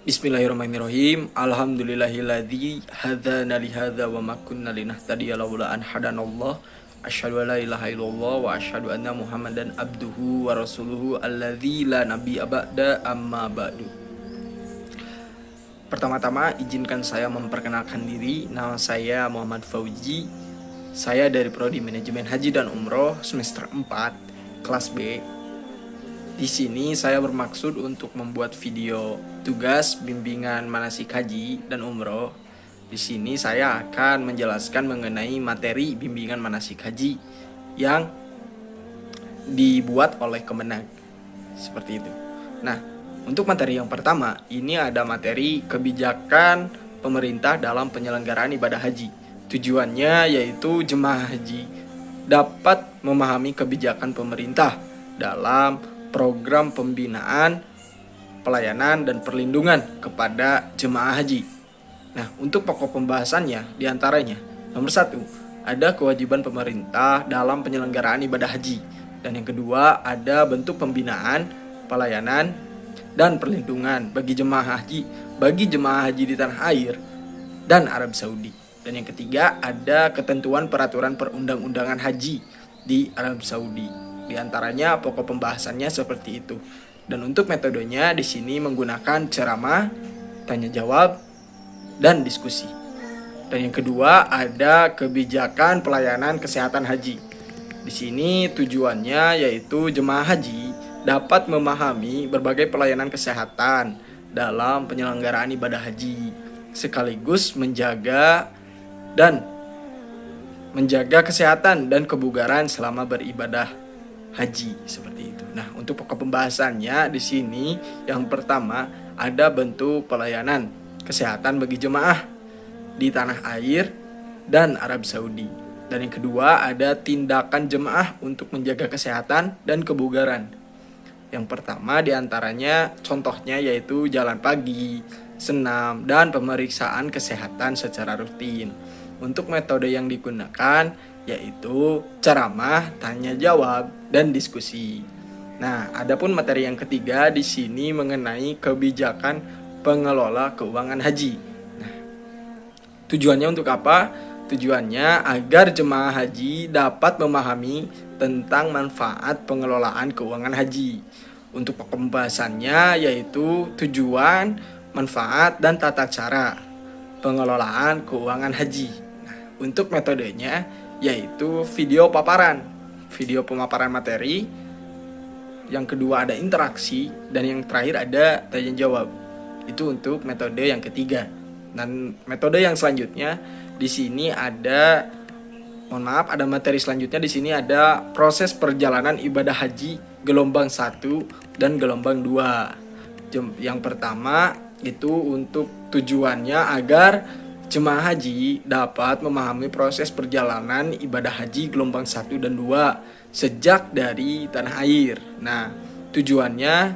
Bismillahirrahmanirrahim. Alhamdulillahilladzi hadzana li hadza wa ma kunna linahtadiya laula an hadanallah. Asyhadu an la ilaha illallah wa asyhadu anna Muhammadan abduhu wa rasuluhu alladzi la nabiyya ba'da amma ba'du. Pertama-tama izinkan saya memperkenalkan diri. Nama saya Muhammad Fauzi. Saya dari Prodi Manajemen Haji dan Umroh semester 4 kelas B. Di sini saya bermaksud untuk membuat video tugas bimbingan manasik haji dan umroh. Di sini saya akan menjelaskan mengenai materi bimbingan manasik haji yang dibuat oleh Kemenag. Seperti itu. Nah, untuk materi yang pertama, ini ada materi kebijakan pemerintah dalam penyelenggaraan ibadah haji. Tujuannya yaitu jemaah haji dapat memahami kebijakan pemerintah dalam program pembinaan, pelayanan, dan perlindungan kepada jemaah haji. Nah, untuk pokok pembahasannya diantaranya, nomor 1, ada kewajiban pemerintah dalam penyelenggaraan ibadah haji. Dan yang kedua, ada bentuk pembinaan, pelayanan, dan perlindungan bagi jemaah haji di tanah air dan Arab Saudi. Dan yang ketiga, ada ketentuan peraturan perundang-undangan haji di Arab Saudi. Di antaranya pokok pembahasannya seperti itu. Dan untuk metodenya di sini menggunakan ceramah, tanya jawab, dan diskusi. Dan yang kedua ada kebijakan pelayanan kesehatan haji. Di sini tujuannya yaitu jemaah haji dapat memahami berbagai pelayanan kesehatan dalam penyelenggaraan ibadah haji, sekaligus menjaga kesehatan dan kebugaran selama beribadah haji, seperti itu. Nah, untuk pokok pembahasannya di sini yang pertama ada bentuk pelayanan kesehatan bagi jemaah di tanah air dan Arab Saudi. Dan yang kedua ada tindakan jemaah untuk menjaga kesehatan dan kebugaran. Yang pertama diantaranya contohnya yaitu jalan pagi, senam, dan pemeriksaan kesehatan secara rutin. Untuk metode yang digunakan yaitu ceramah, tanya jawab, dan diskusi. Nah, adapun materi yang ketiga di sini mengenai kebijakan pengelola keuangan haji. Nah, tujuannya untuk apa? Tujuannya agar jemaah haji dapat memahami tentang manfaat pengelolaan keuangan haji. Untuk pembahasannya yaitu tujuan, manfaat, dan tata cara pengelolaan keuangan haji. Nah, untuk metodenya yaitu video pemaparan materi. Yang kedua ada interaksi, dan yang terakhir ada tanya jawab. Itu untuk metode yang ketiga. Dan metode yang selanjutnya di sini ada materi selanjutnya di sini ada proses perjalanan ibadah haji gelombang 1 dan gelombang 2. Yang pertama itu untuk tujuannya agar jemaah haji dapat memahami proses perjalanan ibadah haji gelombang 1 dan 2 sejak dari tanah air. Nah, tujuannya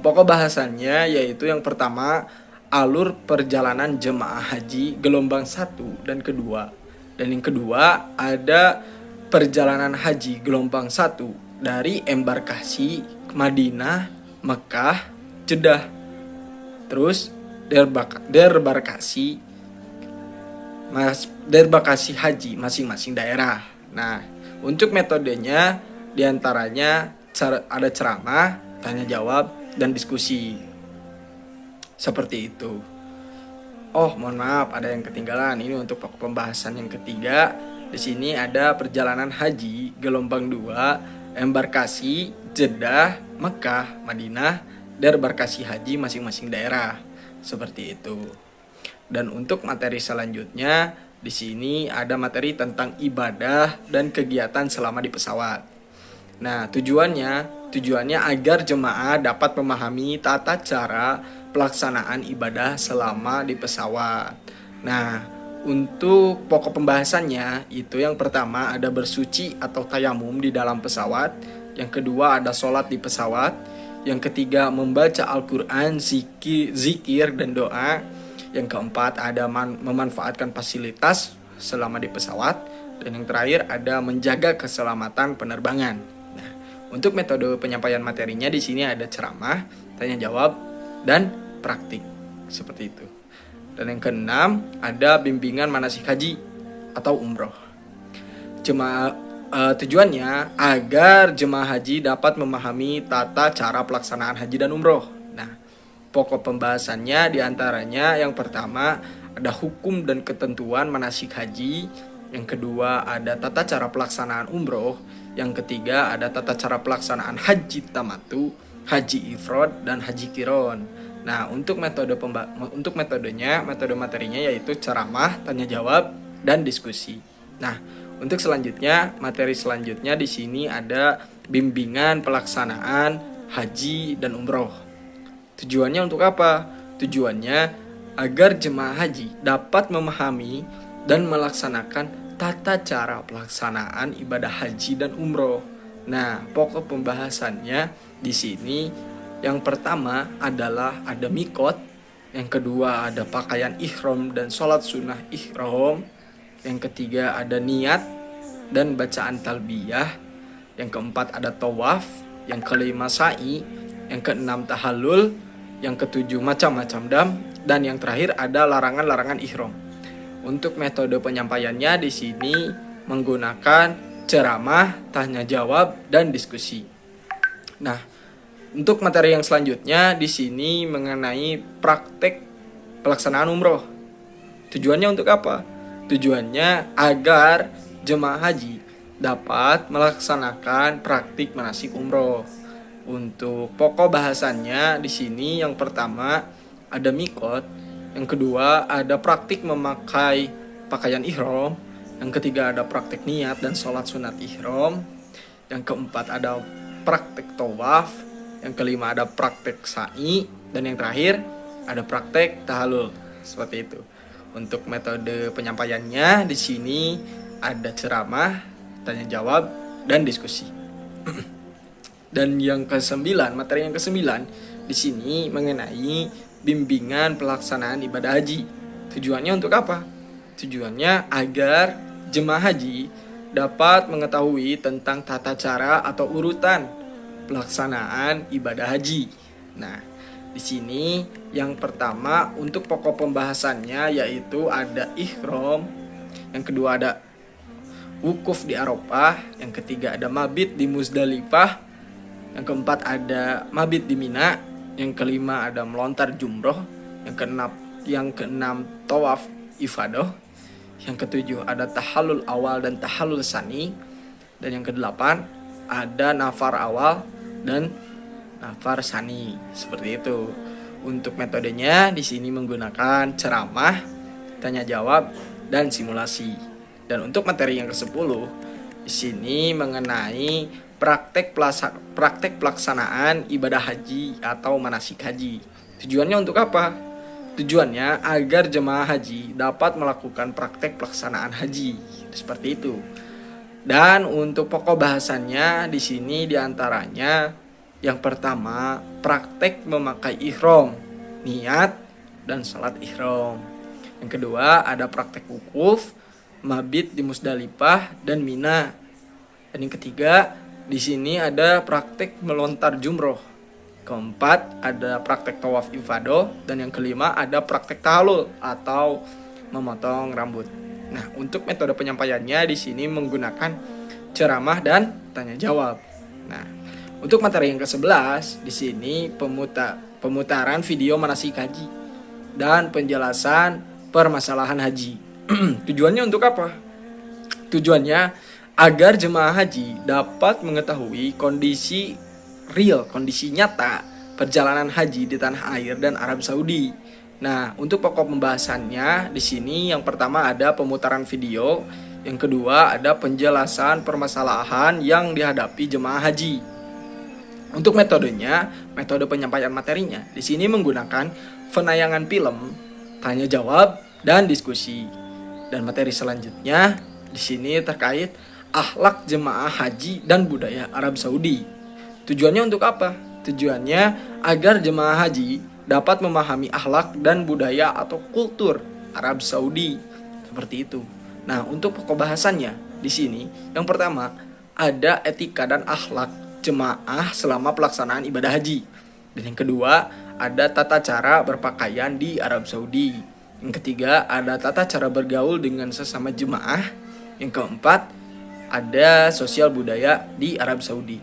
pokok bahasannya yaitu yang pertama alur perjalanan jemaah haji gelombang 1 dan kedua. Dan yang kedua ada perjalanan haji gelombang 1 dari embarkasi Madinah, Mekah, Jeddah. Terus debarkasi haji masing-masing daerah. Nah, untuk metodenya diantaranya ada ceramah, tanya jawab, dan diskusi. Seperti itu. Oh, mohon maaf, ada yang ketinggalan. Ini untuk pembahasan yang ketiga. Di sini ada perjalanan haji gelombang 2, embarkasi Jeddah, Mekah, Madinah, debarkasi haji masing-masing daerah. Seperti itu. Dan untuk materi selanjutnya di sini ada materi tentang ibadah dan kegiatan selama di pesawat. Nah, tujuannya agar jemaah dapat memahami tata cara pelaksanaan ibadah selama di pesawat. Nah, untuk pokok pembahasannya itu yang pertama ada bersuci atau tayamum di dalam pesawat. Yang kedua ada sholat di pesawat. Yang ketiga membaca Al-Quran, zikir, dan doa. Yang keempat ada memanfaatkan fasilitas selama di pesawat. Dan yang terakhir ada menjaga keselamatan penerbangan. Nah, untuk metode penyampaian materinya di sini ada ceramah, tanya jawab, dan praktik. Seperti itu. Dan yang keenam, ada bimbingan manasik haji atau umroh. Tujuannya agar jemaah haji dapat memahami tata cara pelaksanaan haji dan umroh. Nah, pokok pembahasannya diantaranya yang pertama ada hukum dan ketentuan manasik haji, yang kedua ada tata cara pelaksanaan umroh, yang ketiga ada tata cara pelaksanaan haji tamatu, haji ifrad, dan haji kiron. Nah, untuk metode materinya yaitu ceramah, tanya jawab, dan diskusi. Nah, untuk materi selanjutnya di sini ada bimbingan pelaksanaan haji dan umroh. Tujuannya untuk apa? Tujuannya agar jemaah haji dapat memahami dan melaksanakan tata cara pelaksanaan ibadah haji dan umroh. Nah, pokok pembahasannya di sini yang pertama adalah ada mikot, yang kedua ada pakaian ihram dan sholat sunnah ihram, yang ketiga ada niat dan bacaan talbiyah, yang keempat ada tawaf, yang kelima sa'i, yang keenam tahallul, yang ketujuh macam-macam dam, dan yang terakhir ada larangan-larangan ihram. Untuk metode penyampaiannya di sini menggunakan ceramah, tanya jawab, dan diskusi. Nah, untuk materi yang selanjutnya di sini mengenai praktek pelaksanaan umroh. Tujuannya untuk apa? Tujuannya agar jemaah haji dapat melaksanakan praktik manasik umroh. Untuk pokok bahasannya di sini yang pertama ada mikot, yang kedua ada praktik memakai pakaian ihram, yang ketiga ada praktik niat dan sholat sunat ihram, yang keempat ada praktik tawaf, yang kelima ada praktik sa'i, dan yang terakhir ada praktik tahallul. Seperti itu. Untuk metode penyampaiannya di sini ada ceramah, tanya jawab, dan diskusi. Dan yang materi yang kesembilan di sini mengenai bimbingan pelaksanaan ibadah haji. Tujuannya untuk apa? Tujuannya agar jemaah haji dapat mengetahui tentang tata cara atau urutan pelaksanaan ibadah haji. Nah, di sini yang pertama untuk pokok pembahasannya yaitu ada ihram, yang kedua ada wukuf di Arafah, yang ketiga ada mabit di Muzdalifah, yang keempat ada mabit di Mina, yang kelima ada melontar jumroh, yang keenam tawaf ifadah, yang ketujuh ada tahallul awal dan tahallul sani, dan yang kedelapan ada nafar awal dan nafar sani. Seperti itu. Untuk metodenya di sini menggunakan ceramah, tanya jawab, dan simulasi. Dan untuk materi yang ke-10 di sini mengenai praktek pelaksanaan ibadah haji atau manasik haji. Tujuannya untuk apa? Tujuannya agar jemaah haji dapat melakukan praktek pelaksanaan haji. Seperti itu. Dan untuk pokok bahasannya di sini diantaranya yang pertama, praktek memakai ihram, niat, dan salat ihram. Yang kedua, ada praktek wukuf, mabit di Muzdalifah dan Mina. Dan yang ketiga, di sini ada praktek melontar jumroh. Keempat, ada praktek tawaf ifadah, dan yang kelima ada praktek tahallul atau memotong rambut. Nah, untuk metode penyampaiannya di sini menggunakan ceramah dan tanya jawab. Nah, untuk materi yang ke-11 di sini pemutaran video manasik haji dan penjelasan permasalahan haji. Tujuannya untuk apa? Tujuannya agar jemaah haji dapat mengetahui kondisi real, kondisi nyata perjalanan haji di tanah air dan Arab Saudi. Nah, untuk pokok pembahasannya di sini yang pertama ada pemutaran video, yang kedua ada penjelasan permasalahan yang dihadapi jemaah haji. Untuk metodenya, metode penyampaian materinya di sini menggunakan penayangan film, tanya jawab, dan diskusi. Dan materi selanjutnya di sini terkait akhlak jemaah haji dan budaya Arab Saudi. Tujuannya untuk apa? Tujuannya agar jemaah haji dapat memahami akhlak dan budaya atau kultur Arab Saudi. Seperti itu. Nah, untuk pokok bahasannya di sini yang pertama ada etika dan akhlak jemaah selama pelaksanaan ibadah haji. Dan yang kedua, ada tata cara berpakaian di Arab Saudi. Yang ketiga, ada tata cara bergaul dengan sesama jemaah. Yang keempat, ada sosial budaya di Arab Saudi.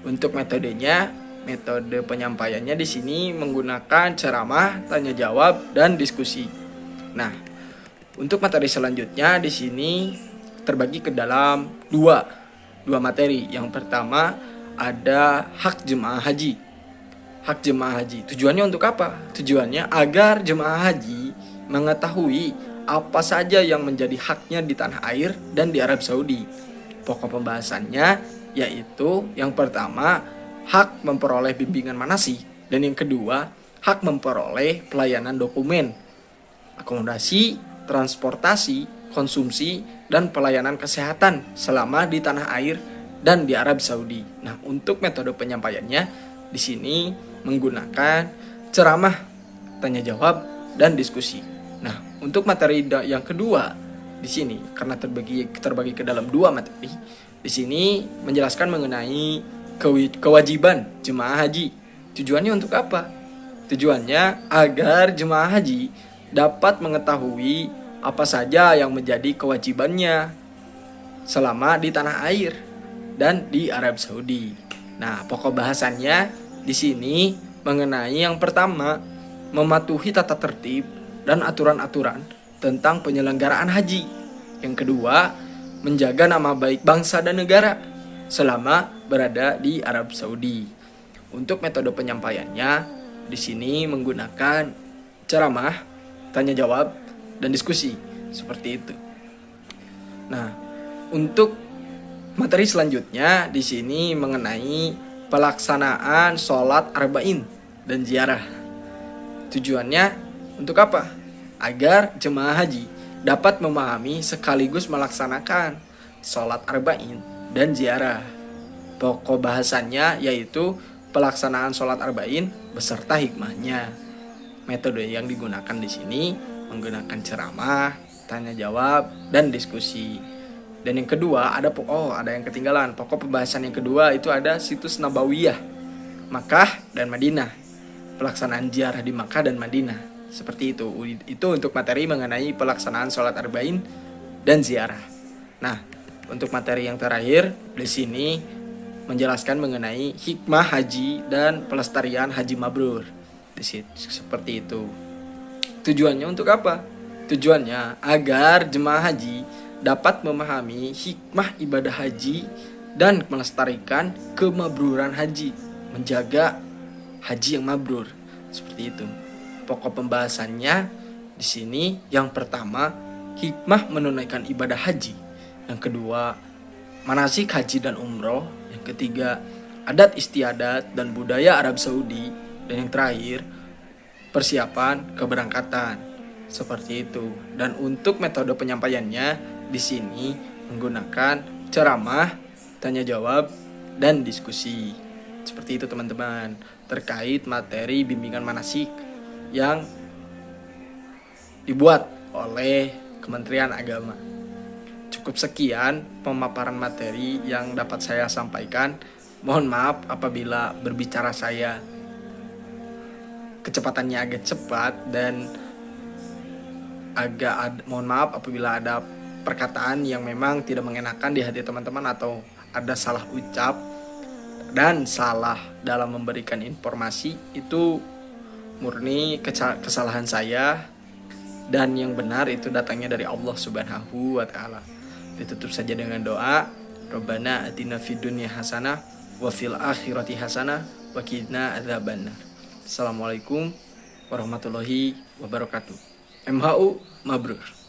Untuk metodenya, metode penyampaiannya di sini menggunakan ceramah, tanya jawab, dan diskusi. Nah, untuk materi selanjutnya di sini terbagi ke dalam dua materi. Yang pertama ada hak jemaah haji. Hak jemaah haji. Tujuannya untuk apa? Tujuannya agar jemaah haji mengetahui apa saja yang menjadi haknya di tanah air dan di Arab Saudi. Pokok pembahasannya yaitu yang pertama hak memperoleh bimbingan manasik, dan yang kedua hak memperoleh pelayanan dokumen, akomodasi, transportasi, konsumsi, dan pelayanan kesehatan selama di tanah air dan di Arab Saudi. Nah, untuk metode penyampaiannya di sini menggunakan ceramah, tanya jawab, dan diskusi. Nah, untuk materi yang kedua di sini karena terbagi ke dalam dua materi, di sini menjelaskan mengenai kewajiban jemaah haji. Tujuannya untuk apa? Tujuannya agar jemaah haji dapat mengetahui apa saja yang menjadi kewajibannya selama di tanah air dan di Arab Saudi. Nah, pokok bahasannya di sini mengenai yang pertama, mematuhi tata tertib dan aturan-aturan tentang penyelenggaraan haji. Yang kedua, menjaga nama baik bangsa dan negara selama berada di Arab Saudi. Untuk metode penyampaiannya di sini menggunakan ceramah, tanya jawab, dan diskusi seperti itu. Nah, untuk materi selanjutnya di sini mengenai pelaksanaan sholat arba'in dan ziarah. Tujuannya untuk apa? Agar jemaah haji dapat memahami sekaligus melaksanakan sholat arba'in dan ziarah. Pokok bahasannya yaitu pelaksanaan sholat arba'in beserta hikmahnya. Metode yang digunakan di sini menggunakan ceramah, tanya jawab, dan diskusi. Dan yang kedua ada yang ketinggalan. Pokok pembahasan yang kedua itu ada situs Nabawiyah, Makkah dan Madinah. Pelaksanaan ziarah di Makkah dan Madinah. Seperti itu. Itu untuk materi mengenai pelaksanaan sholat arba'in dan ziarah. Nah, untuk materi yang terakhir di sini menjelaskan mengenai hikmah haji dan pelestarian haji mabrur. Seperti itu. Tujuannya untuk apa? Tujuannya agar jemaah haji dapat memahami hikmah ibadah haji dan melestarikan kemabruran haji, menjaga haji yang mabrur. Seperti itu. Pokok pembahasannya di sini yang pertama hikmah menunaikan ibadah haji, yang kedua manasik haji dan umroh, yang ketiga adat istiadat dan budaya Arab Saudi, dan yang terakhir persiapan keberangkatan. Seperti itu. Dan untuk metode penyampaiannya di sini menggunakan ceramah, tanya jawab, dan diskusi. Seperti itu teman-teman, terkait materi bimbingan manasik yang dibuat oleh Kementerian Agama. Cukup sekian pemaparan materi yang dapat saya sampaikan. Mohon maaf apabila berbicara saya kecepatannya agak cepat, dan mohon maaf apabila ada perkataan yang memang tidak mengenakan di hati teman-teman, atau ada salah ucap dan salah dalam memberikan informasi. Itu murni kesalahan saya, dan yang benar itu datangnya dari Allah Subhanahu wa taala. Ditutup saja dengan doa, Rabbana atina fid dunya hasanah wa fil akhirati hasanah wa qina adzabannar. Assalamualaikum warahmatullahi wabarakatuh. MHU mabrur.